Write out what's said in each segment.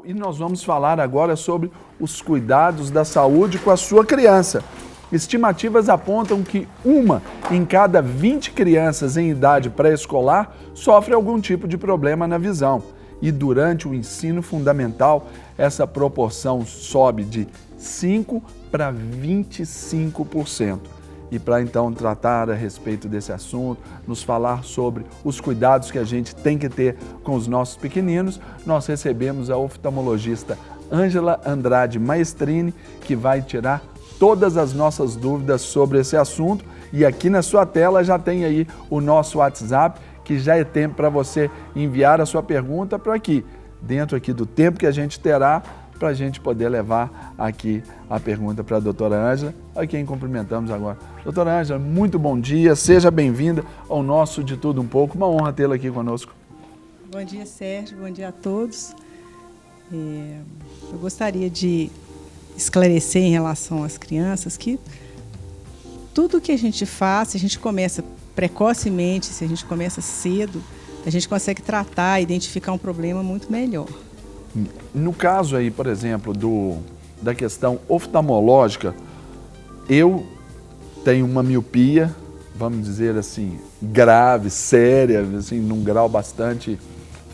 E nós vamos falar agora sobre os cuidados da saúde com a sua criança. Estimativas apontam que 1 em cada 20 crianças em idade pré-escolar sofre algum tipo de problema na visão. E durante o ensino fundamental, essa proporção sobe de 5% para 25%. E para então tratar a respeito desse assunto, nos falar sobre os cuidados que a gente tem que ter com os nossos pequeninos, nós recebemos a oftalmologista Ângela Andrade Maestrini, que vai tirar todas as nossas dúvidas sobre esse assunto. E aqui na sua tela já tem aí o nosso WhatsApp, que já é tempo para você enviar a sua pergunta para aqui, dentro aqui do tempo que a gente terá, para a gente poder levar aqui a pergunta para a doutora Ângela, a quem cumprimentamos agora. Doutora Ângela, muito bom dia, seja bem-vinda ao nosso De Tudo Um Pouco, uma honra tê-la aqui conosco. Bom dia, Sérgio, bom dia a todos. Eu gostaria de esclarecer em relação às crianças que tudo que a gente faz, se a gente começa precocemente, se a gente começa cedo, a gente consegue tratar, identificar um problema muito melhor. No caso aí, por exemplo, da questão oftalmológica, eu tenho uma miopia, vamos dizer assim, grave, séria, assim, num grau bastante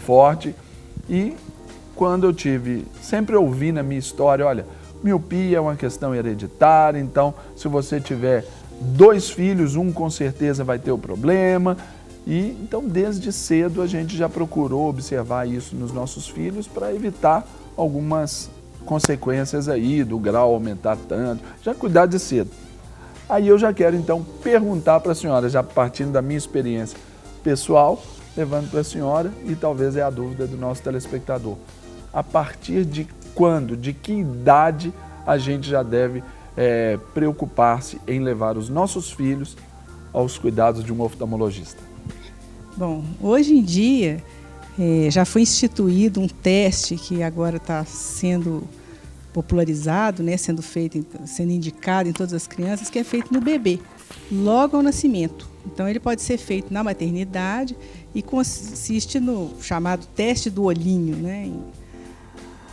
forte. E quando eu sempre ouvi na minha história, olha, miopia é uma questão hereditária, então se você tiver 2 filhos, um com certeza vai ter o problema. E então desde cedo a gente já procurou observar isso nos nossos filhos para evitar algumas consequências aí do grau aumentar tanto, já cuidar de cedo. Aí eu já quero então perguntar para a senhora, já partindo da minha experiência pessoal, levando para a senhora, e talvez é a dúvida do nosso telespectador. A partir de quando, de que idade a gente já deve preocupar-se em levar os nossos filhos aos cuidados de um oftalmologista? Bom, hoje em dia já foi instituído um teste que agora está sendo popularizado, né, sendo indicado em todas as crianças, que é feito no bebê, logo ao nascimento. Então ele pode ser feito na maternidade e consiste no chamado teste do olhinho, né,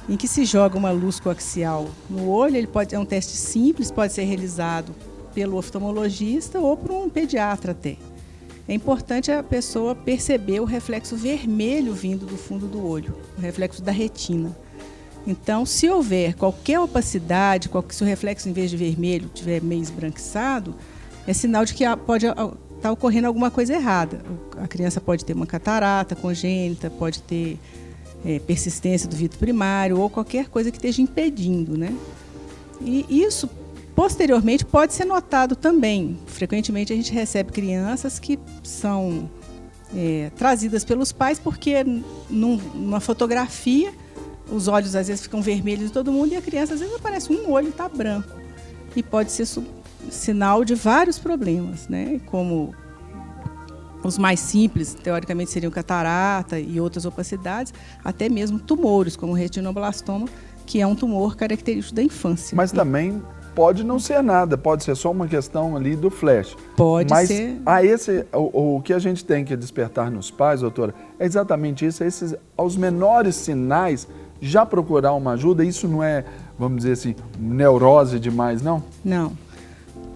em que se joga uma luz coaxial no olho. É um teste simples, pode ser realizado pelo oftalmologista ou por um pediatra até. É importante a pessoa perceber o reflexo vermelho vindo do fundo do olho, o reflexo da retina. Então, se houver qualquer opacidade, se o reflexo em vez de vermelho estiver meio esbranquiçado, é sinal de que pode estar ocorrendo alguma coisa errada. A criança pode ter uma catarata congênita, pode ter persistência do vítreo primário ou qualquer coisa que esteja impedindo, né? E isso posteriormente pode ser notado também. Frequentemente a gente recebe crianças que são trazidas pelos pais porque numa fotografia os olhos às vezes ficam vermelhos de todo mundo e a criança às vezes aparece um olho está branco. E pode ser sinal de vários problemas, né? Como os mais simples, teoricamente, seriam catarata e outras opacidades, até mesmo tumores, como o retinoblastoma, que é um tumor característico da infância. Mas também pode não ser nada, pode ser só uma questão ali do flash. Pode ser. Mas o que a gente tem que despertar nos pais, doutora, é exatamente isso, aos menores sinais, já procurar uma ajuda. Isso não é, vamos dizer assim, neurose demais, não? Não.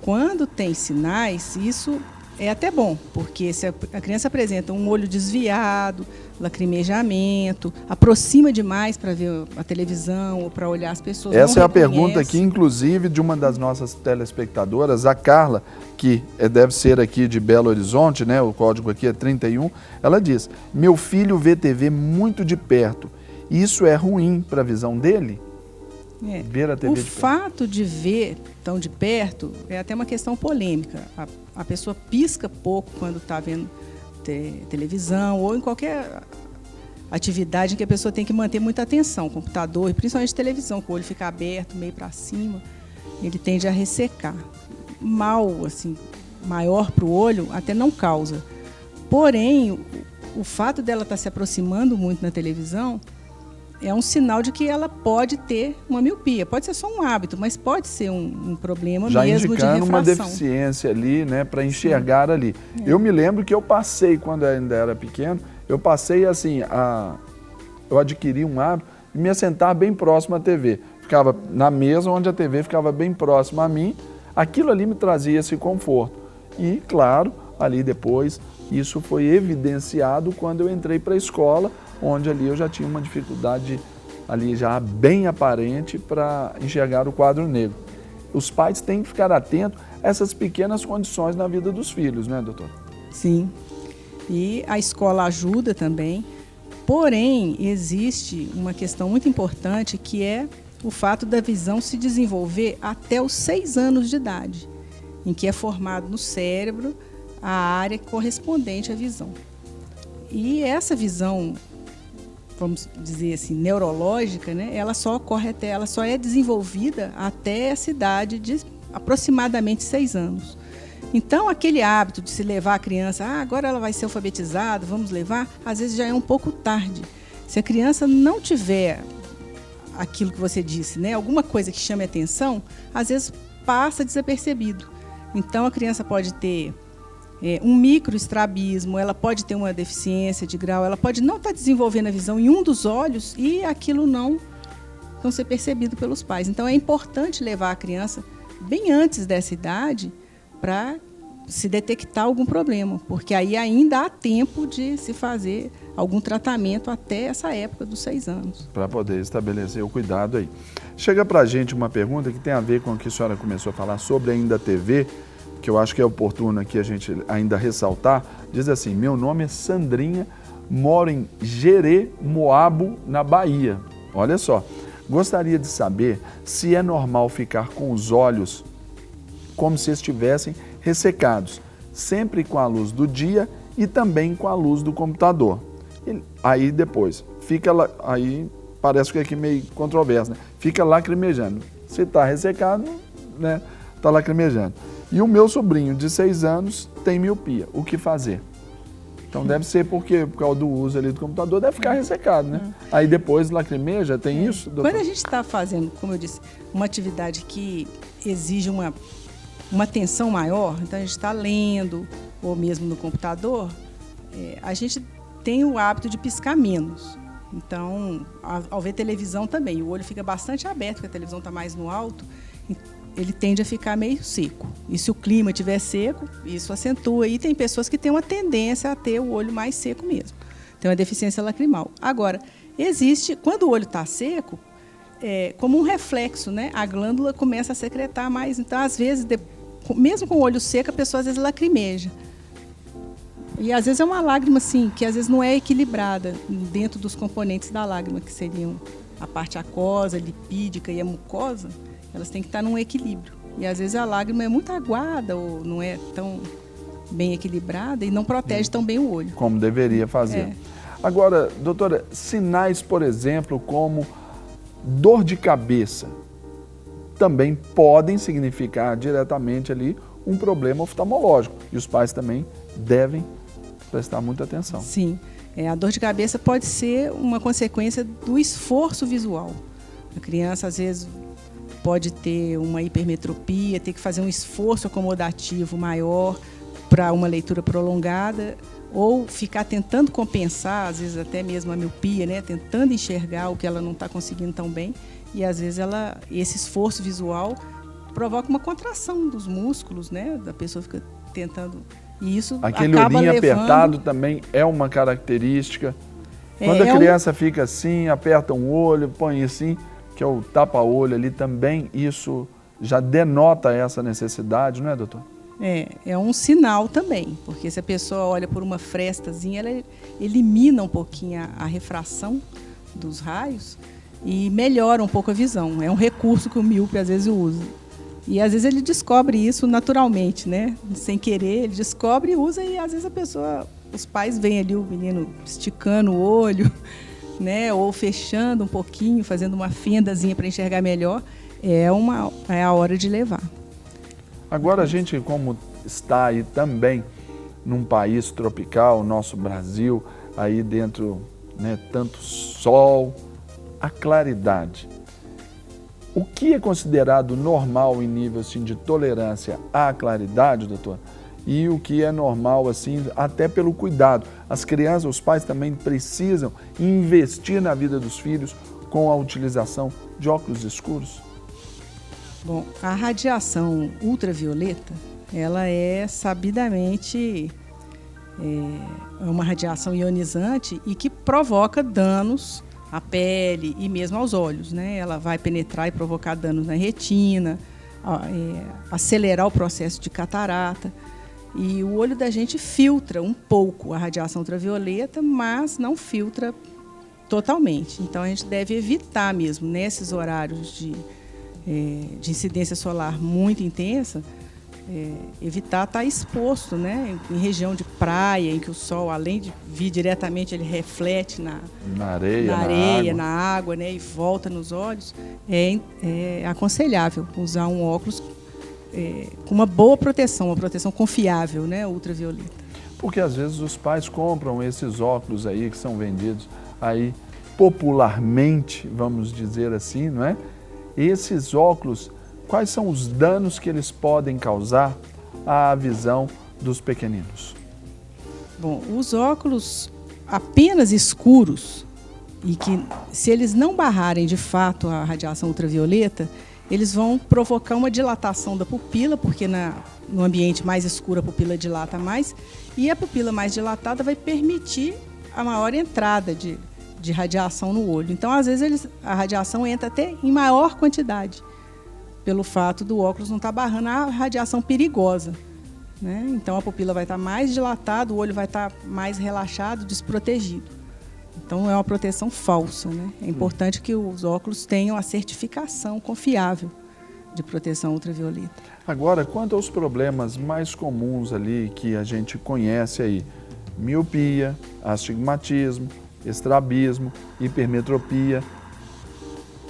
Quando tem sinais, isso é até bom, porque se a criança apresenta um olho desviado, lacrimejamento, aproxima demais para ver a televisão ou para olhar as pessoas. Essa é a pergunta aqui, inclusive, de uma das nossas telespectadoras, a Carla, que deve ser aqui de Belo Horizonte, né? O código aqui é 31. Ela diz: meu filho vê TV muito de perto. Isso é ruim para a visão dele? Ver a TV o fato de ver tão de perto é até uma questão polêmica. A pessoa pisca pouco quando está vendo televisão ou em qualquer atividade em que a pessoa tem que manter muita atenção, computador, e principalmente televisão, com o olho fica aberto, meio para cima, ele tende a ressecar. Mal, assim, maior para o olho até não causa. Porém, o fato dela estar se aproximando muito na televisão é um sinal de que ela pode ter uma miopia. Pode ser só um hábito, mas pode ser um problema já mesmo de refração. Já indicando uma deficiência ali, né, para enxergar. Sim. Ali. Eu me lembro que eu passei, quando eu ainda era pequeno, eu passei assim, eu adquiri um hábito e me assentar bem próximo à TV. Ficava na mesa onde a TV ficava bem próxima a mim, aquilo ali me trazia esse conforto. E, claro, ali depois, isso foi evidenciado quando eu entrei para a escola, onde ali eu já tinha uma dificuldade ali já bem aparente para enxergar o quadro negro. Os pais têm que ficar atentos a essas pequenas condições na vida dos filhos, né, doutor? Sim, e a escola ajuda também, porém existe uma questão muito importante que é o fato da visão se desenvolver até os 6 anos de idade, em que é formado no cérebro a área correspondente à visão. E essa visão, vamos dizer assim, neurológica, né, ela só é desenvolvida até essa idade de aproximadamente 6 anos. Então, aquele hábito de se levar a criança, agora ela vai ser alfabetizada, vamos levar, às vezes já é um pouco tarde. Se a criança não tiver aquilo que você disse, né, alguma coisa que chame a atenção, às vezes passa desapercebido. Então, a criança pode ter um microestrabismo, ela pode ter uma deficiência de grau, ela pode não estar desenvolvendo a visão em um dos olhos e aquilo não ser percebido pelos pais. Então, é importante levar a criança bem antes dessa idade para se detectar algum problema, porque aí ainda há tempo de se fazer algum tratamento até essa época dos 6 anos. Para poder estabelecer o cuidado aí. Chega para a gente uma pergunta que tem a ver com o que a senhora começou a falar sobre ainda a TV, que eu acho que é oportuno aqui a gente ainda ressaltar. Diz assim: meu nome é Sandrinha, moro em Jeremoabo, na Bahia. Olha só, gostaria de saber se é normal ficar com os olhos como se estivessem ressecados, sempre com a luz do dia e também com a luz do computador. E aí depois, aí parece que é aqui meio controverso, né? Fica lacrimejando. Se está ressecado, né, está lacrimejando. E o meu sobrinho de 6 anos tem miopia. O que fazer? Então deve ser por causa do uso ali do computador, deve ficar ressecado, né? Aí depois lacrimeja, tem isso, doutor? Quando a gente está fazendo, como eu disse, uma atividade que exige uma atenção maior, então a gente está lendo, ou mesmo no computador, a gente tem o hábito de piscar menos. Então, ao ver televisão também, o olho fica bastante aberto, porque a televisão está mais no alto, ele tende a ficar meio seco. E se o clima estiver seco, isso acentua. E tem pessoas que têm uma tendência a ter o olho mais seco mesmo. Tem uma deficiência lacrimal. Agora, quando o olho está seco, como um reflexo, né? A glândula começa a secretar mais. Então, às vezes, mesmo com o olho seco, a pessoa às vezes lacrimeja. E às vezes é uma lágrima assim, que às vezes não é equilibrada dentro dos componentes da lágrima, que seriam a parte aquosa, lipídica e a mucosa, elas têm que estar num equilíbrio. E às vezes a lágrima é muito aguada ou não é tão bem equilibrada e não protege tão bem o olho. Como deveria fazer. Agora, doutora, sinais, por exemplo, como dor de cabeça, também podem significar diretamente ali um problema oftalmológico. E os pais também devem prestar muita atenção. Sim, a dor de cabeça pode ser uma consequência do esforço visual. A criança, às vezes, pode ter uma hipermetropia, ter que fazer um esforço acomodativo maior para uma leitura prolongada, ou ficar tentando compensar, às vezes até mesmo a miopia, né? Tentando enxergar o que ela não está conseguindo tão bem. E às vezes esse esforço visual provoca uma contração dos músculos, né? Da pessoa fica tentando. E isso aquele acaba olhinho levando... apertado também é uma característica. Quando a criança fica assim, aperta um olho, põe assim, que é o tapa-olho ali também, isso já denota essa necessidade, não é, doutor? É um sinal também, porque se a pessoa olha por uma frestazinha, ela elimina um pouquinho a refração dos raios e melhora um pouco a visão. É um recurso que o míope às vezes usa. E às vezes ele descobre isso naturalmente, né? Sem querer, ele descobre e usa, e às vezes os pais veem ali o menino esticando o olho, né? Ou fechando um pouquinho, fazendo uma fendazinha para enxergar melhor. É a hora de levar. Agora a gente, como está aí também num país tropical, nosso Brasil, aí dentro, né, tanto sol, a claridade. O que é considerado normal em nível assim, de tolerância à claridade, doutor? E o que é normal, assim, até pelo cuidado. As crianças, os pais também precisam investir na vida dos filhos com a utilização de óculos escuros? Bom, a radiação ultravioleta, ela é sabidamente uma radiação ionizante e que provoca danos à pele e mesmo aos olhos, né? Ela vai penetrar e provocar danos na retina, acelerar o processo de catarata. E o olho da gente filtra um pouco a radiação ultravioleta, mas não filtra totalmente. Então, a gente deve evitar mesmo, nesses horários de incidência solar muito intensa, evitar estar exposto, né, em região de praia, em que o sol, além de vir diretamente, ele reflete na areia, na água, né, e volta nos olhos. É aconselhável usar um óculos com uma boa proteção, uma proteção confiável, né, ultravioleta. Porque às vezes os pais compram esses óculos aí que são vendidos aí popularmente, vamos dizer assim, não é? Esses óculos, quais são os danos que eles podem causar à visão dos pequeninos? Bom, os óculos apenas escuros e que, se eles não barrarem de fato a radiação ultravioleta, eles vão provocar uma dilatação da pupila, porque no ambiente mais escuro a pupila dilata mais, e a pupila mais dilatada vai permitir a maior entrada de radiação no olho. Então, às vezes, a radiação entra até em maior quantidade, pelo fato do óculos não estar barrando a radiação perigosa, né? Então, a pupila vai estar mais dilatada, o olho vai estar mais relaxado, desprotegido. Então, é uma proteção falsa, né? É importante que os óculos tenham a certificação confiável de proteção ultravioleta. Agora, quanto aos problemas mais comuns ali que a gente conhece aí, miopia, astigmatismo, estrabismo, hipermetropia,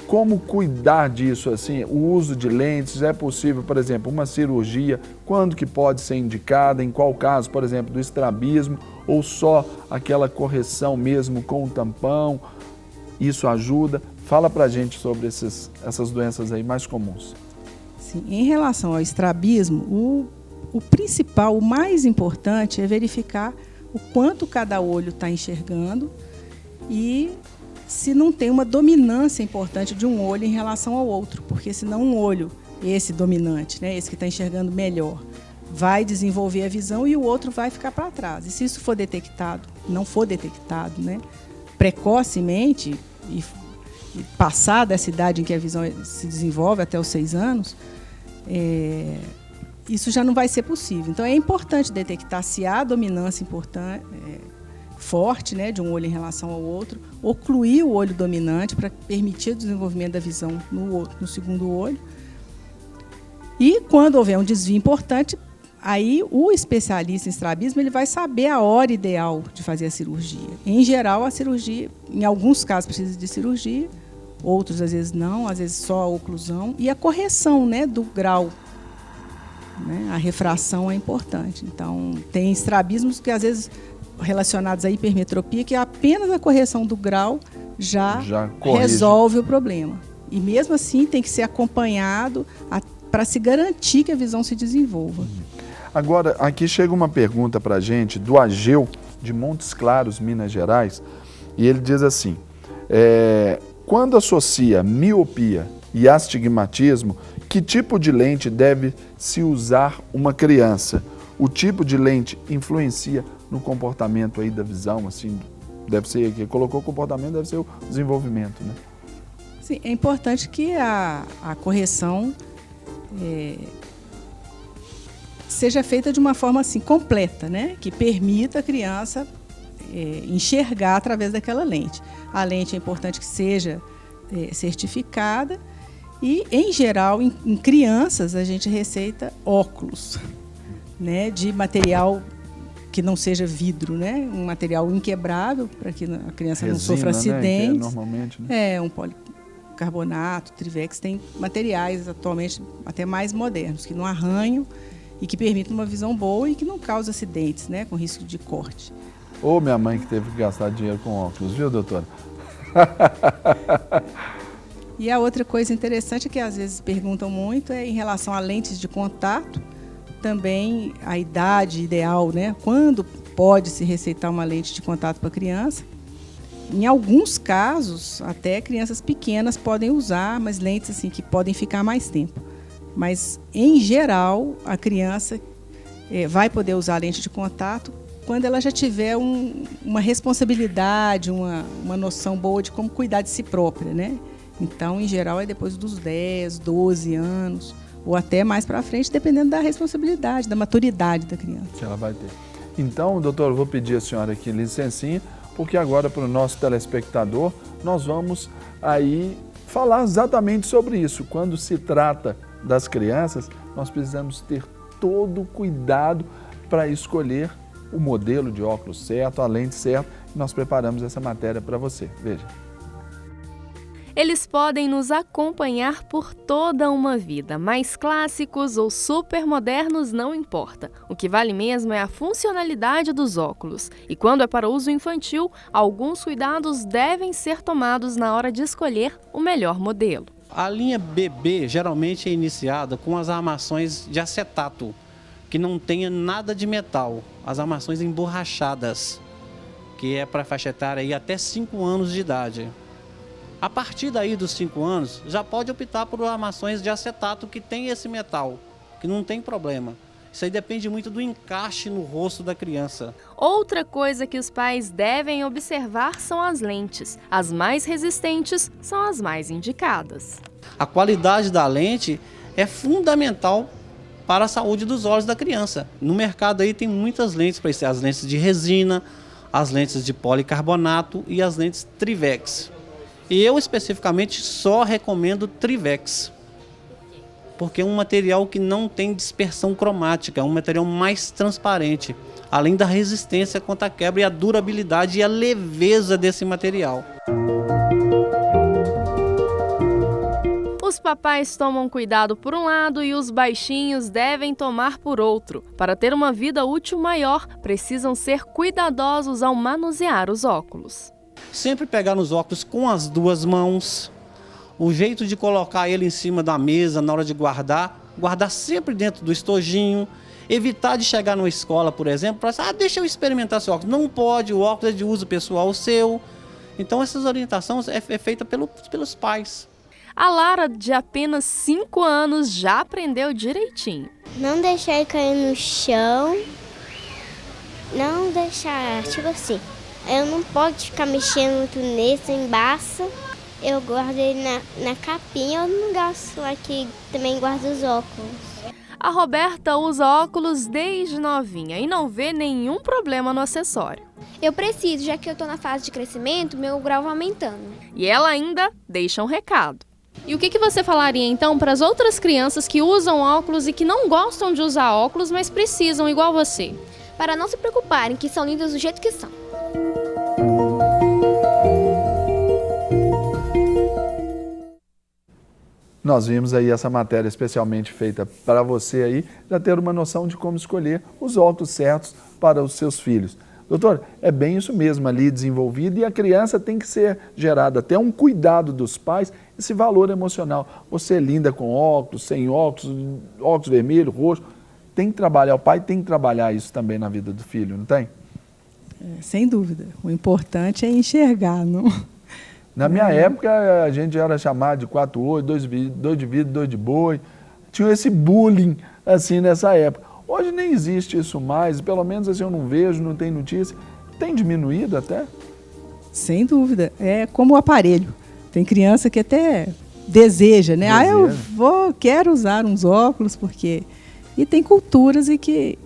como cuidar disso assim? O uso de lentes, é possível, por exemplo, uma cirurgia, quando que pode ser indicada, em qual caso, por exemplo, do estrabismo, ou só aquela correção mesmo com o tampão, isso ajuda? Fala pra gente sobre essas doenças aí mais comuns. Sim, em relação ao estrabismo, o principal, o mais importante é verificar o quanto cada olho está enxergando e se não tem uma dominância importante de um olho em relação ao outro, porque senão um olho, esse dominante, né, esse que está enxergando melhor, vai desenvolver a visão e o outro vai ficar para trás. E se isso for detectado, não for detectado, né, precocemente e passada essa idade em que a visão se desenvolve, até os 6 anos, isso já não vai ser possível. Então, é importante detectar se há dominância importante, forte, né, de um olho em relação ao outro, ocluir o olho dominante para permitir o desenvolvimento da visão no segundo olho. E, quando houver um desvio importante, aí o especialista em estrabismo ele vai saber a hora ideal de fazer a cirurgia. Em geral, a cirurgia, em alguns casos, precisa de cirurgia, outros, às vezes, não, às vezes só a oclusão. E a correção, né, do grau, né, a refração é importante. Então, tem estrabismos que, às vezes, relacionados à hipermetropia, que apenas a correção do grau já resolve o problema. E mesmo assim tem que ser acompanhado para se garantir que a visão se desenvolva. Agora, aqui chega uma pergunta para a gente do Ageu, de Montes Claros, Minas Gerais, e ele diz assim, quando associa miopia e astigmatismo, que tipo de lente deve se usar uma criança? O tipo de lente influencia no comportamento aí da visão, assim, deve ser, que colocou o comportamento, deve ser o desenvolvimento, né? Sim, é importante que a correção seja feita de uma forma assim, completa, né? Que permita a criança enxergar através daquela lente. A lente é importante que seja certificada e, em geral, em crianças, a gente receita óculos, né? De material que não seja vidro, né? Um material inquebrável para que a criança não sofra acidentes. Né? Normalmente, né? Um policarbonato, Trivex, tem materiais atualmente até mais modernos, que não arranham e que permitem uma visão boa e que não causam acidentes, né? Com risco de corte. Ô, minha mãe que teve que gastar dinheiro com óculos, viu, doutora? E a outra coisa interessante que às vezes perguntam muito é em relação a lentes de contato, também a idade ideal, né? Quando pode se receitar uma lente de contato para a criança. Em alguns casos, até crianças pequenas podem usar, mas lentes assim que podem ficar mais tempo. Mas, em geral, a criança vai poder usar a lente de contato quando ela já tiver uma responsabilidade, uma noção boa de como cuidar de si própria, né? Então, em geral, é depois dos 10, 12 anos, ou até mais para frente, dependendo da responsabilidade, da maturidade da criança. Que ela vai ter. Então, doutor, eu vou pedir a senhora aqui licencinha, porque agora, para o nosso telespectador, nós vamos aí falar exatamente sobre isso. Quando se trata das crianças, nós precisamos ter todo o cuidado para escolher o modelo de óculos certo, a lente certa, e nós preparamos essa matéria para você. Veja. Eles podem nos acompanhar por toda uma vida, mais clássicos ou super modernos não importa. O que vale mesmo é a funcionalidade dos óculos. E quando é para uso infantil, alguns cuidados devem ser tomados na hora de escolher o melhor modelo. A linha BB geralmente é iniciada com as armações de acetato, que não tenha nada de metal, as armações emborrachadas, que é para a faixa etária aí até 5 anos de idade. A partir daí dos 5 anos, já pode optar por armações de acetato que tem esse metal, que não tem problema. Isso aí depende muito do encaixe no rosto da criança. Outra coisa que os pais devem observar são as lentes. As mais resistentes são as mais indicadas. A qualidade da lente é fundamental para a saúde dos olhos da criança. No mercado aí tem muitas lentes para isso, as lentes de resina, as lentes de policarbonato e as lentes Trivex. E eu especificamente só recomendo Trivex, porque é um material que não tem dispersão cromática, é um material mais transparente, além da resistência contra a quebra e a durabilidade e a leveza desse material. Os papais tomam cuidado por um lado e os baixinhos devem tomar por outro. Para ter uma vida útil maior, precisam ser cuidadosos ao manusear os óculos. Sempre pegar nos óculos com as 2 mãos, o jeito de colocar ele em cima da mesa na hora de guardar sempre dentro do estojinho, evitar de chegar numa escola, por exemplo, para deixa eu experimentar seu óculos. Não pode, o óculos é de uso pessoal seu. Então essas orientações é feita pelos pais. A Lara, de apenas 5 anos, já aprendeu direitinho. Não deixar ele cair no chão, não deixar, tipo assim, eu não posso ficar mexendo muito nesse, embaça. Eu guardo ele na capinha, eu não gasto aqui, também guardo os óculos. A Roberta usa óculos desde novinha e não vê nenhum problema no acessório. Eu preciso, já que eu estou na fase de crescimento, meu grau vai aumentando. E ela ainda deixa um recado. E o que você falaria então para as outras crianças que usam óculos e que não gostam de usar óculos, mas precisam igual você? Para não se preocuparem, que são lindas do jeito que são. Nós vimos aí essa matéria especialmente feita para você aí, já ter uma noção de como escolher os óculos certos para os seus filhos. Doutor, é bem isso mesmo ali desenvolvido e a criança tem que ser gerada até um cuidado dos pais, esse valor emocional. Você linda com óculos, sem óculos, óculos vermelho, roxo, tem que trabalhar, o pai tem que trabalhar isso também na vida do filho, não tem? Sem dúvida, o importante é enxergar, não? Na minha época, a gente era chamado de 4 olhos, 2 de vidro, 2 de boi. Tinha esse bullying assim nessa época. Hoje nem existe isso mais, pelo menos assim eu não vejo, não tem notícia. Tem diminuído até? Sem dúvida, é como o aparelho. Tem criança que até deseja, né? Quero usar uns óculos porque... E tem culturas em que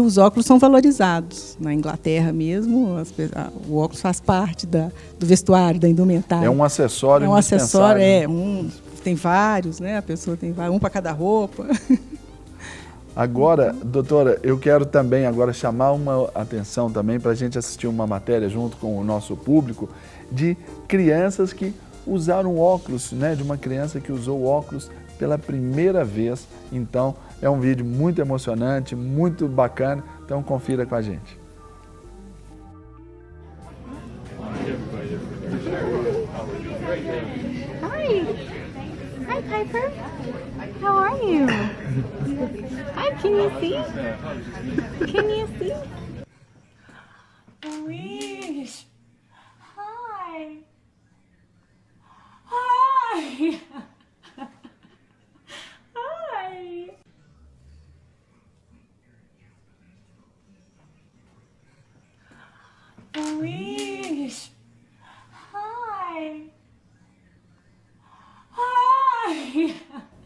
os óculos são valorizados. Na Inglaterra mesmo, o óculos faz parte do vestuário, da indumentária. É um acessório indispensável. Tem vários, né? A pessoa tem um para cada roupa. Agora, doutora, eu quero também agora chamar uma atenção também para a gente assistir uma matéria junto com o nosso público de crianças que usaram óculos, né? De uma criança que usou óculos pela primeira vez. Então, é um vídeo muito emocionante, muito bacana. Então, confira com a gente. Hi, Piper. How are you? Hi, can you see? Can you see? Luiz. Hi.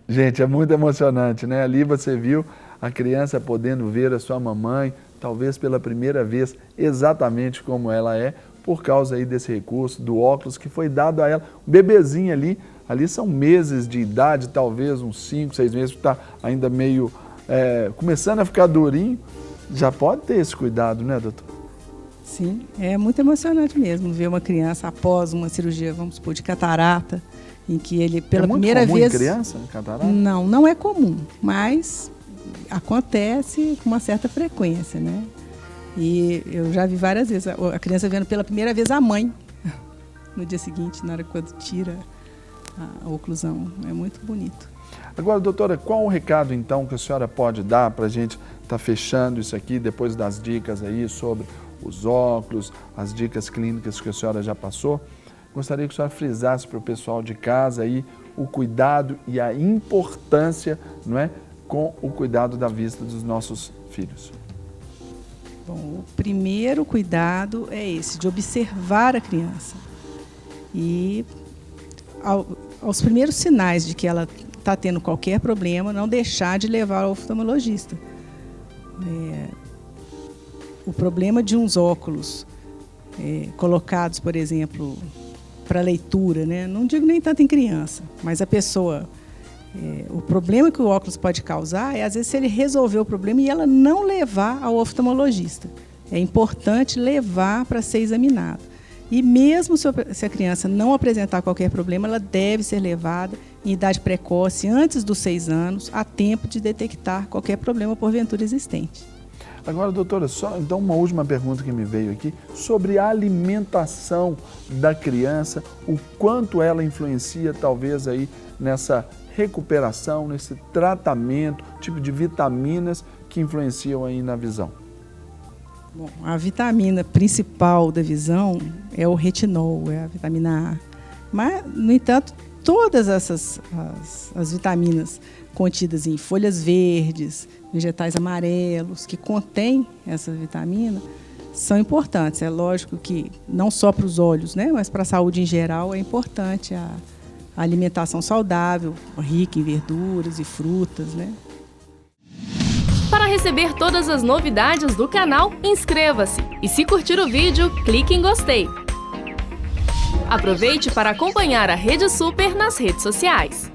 Gente, é muito emocionante, né? Ali você viu a criança podendo ver a sua mamãe, talvez pela primeira vez, exatamente como ela é, por causa aí desse recurso, do óculos que foi dado a ela. O bebezinho ali são meses de idade, talvez uns 5, 6 meses, que está ainda meio começando a ficar durinho. Já pode ter esse cuidado, né, doutor? Sim, é muito emocionante mesmo ver uma criança após uma cirurgia, vamos supor, de catarata, em que ele pela primeira vez... É muito comum em criança, catarata? Não, não é comum, mas acontece com uma certa frequência, né? E eu já vi várias vezes a criança vendo pela primeira vez a mãe no dia seguinte, na hora quando tira a oclusão. É muito bonito. Agora, doutora, qual o recado, então, que a senhora pode dar para a gente estar fechando isso aqui, depois das dicas aí sobre os óculos, as dicas clínicas que a senhora já passou? Gostaria que a senhora frisasse para o pessoal de casa aí o cuidado e a importância, não é, com o cuidado da vista dos nossos filhos. Bom, o primeiro cuidado é esse, de observar a criança. E aos primeiros sinais de que ela está tendo qualquer problema, não deixar de levar ao oftalmologista. O problema de uns óculos colocados, por exemplo, para leitura, né? Não digo nem tanto em criança, mas a pessoa... o problema que o óculos pode causar é, às vezes, se ele resolver o problema e ela não levar ao oftalmologista. É importante levar para ser examinado. E mesmo se a criança não apresentar qualquer problema, ela deve ser levada em idade precoce, antes dos 6 anos, a tempo de detectar qualquer problema porventura existente. Agora, doutora, só então uma última pergunta que me veio aqui, sobre a alimentação da criança, o quanto ela influencia, talvez, aí nessa recuperação, nesse tratamento, tipo de vitaminas que influenciam aí na visão. Bom, a vitamina principal da visão é o retinol, é a vitamina A. Mas, no entanto, todas essas as vitaminas contidas em folhas verdes, vegetais amarelos, que contêm essa vitamina, são importantes. É lógico que não só para os olhos, né, mas para a saúde em geral é importante a alimentação saudável, rica em verduras e frutas, né? Para receber todas as novidades do canal, inscreva-se e, se curtir o vídeo, clique em gostei. Aproveite para acompanhar a Rede Super nas redes sociais.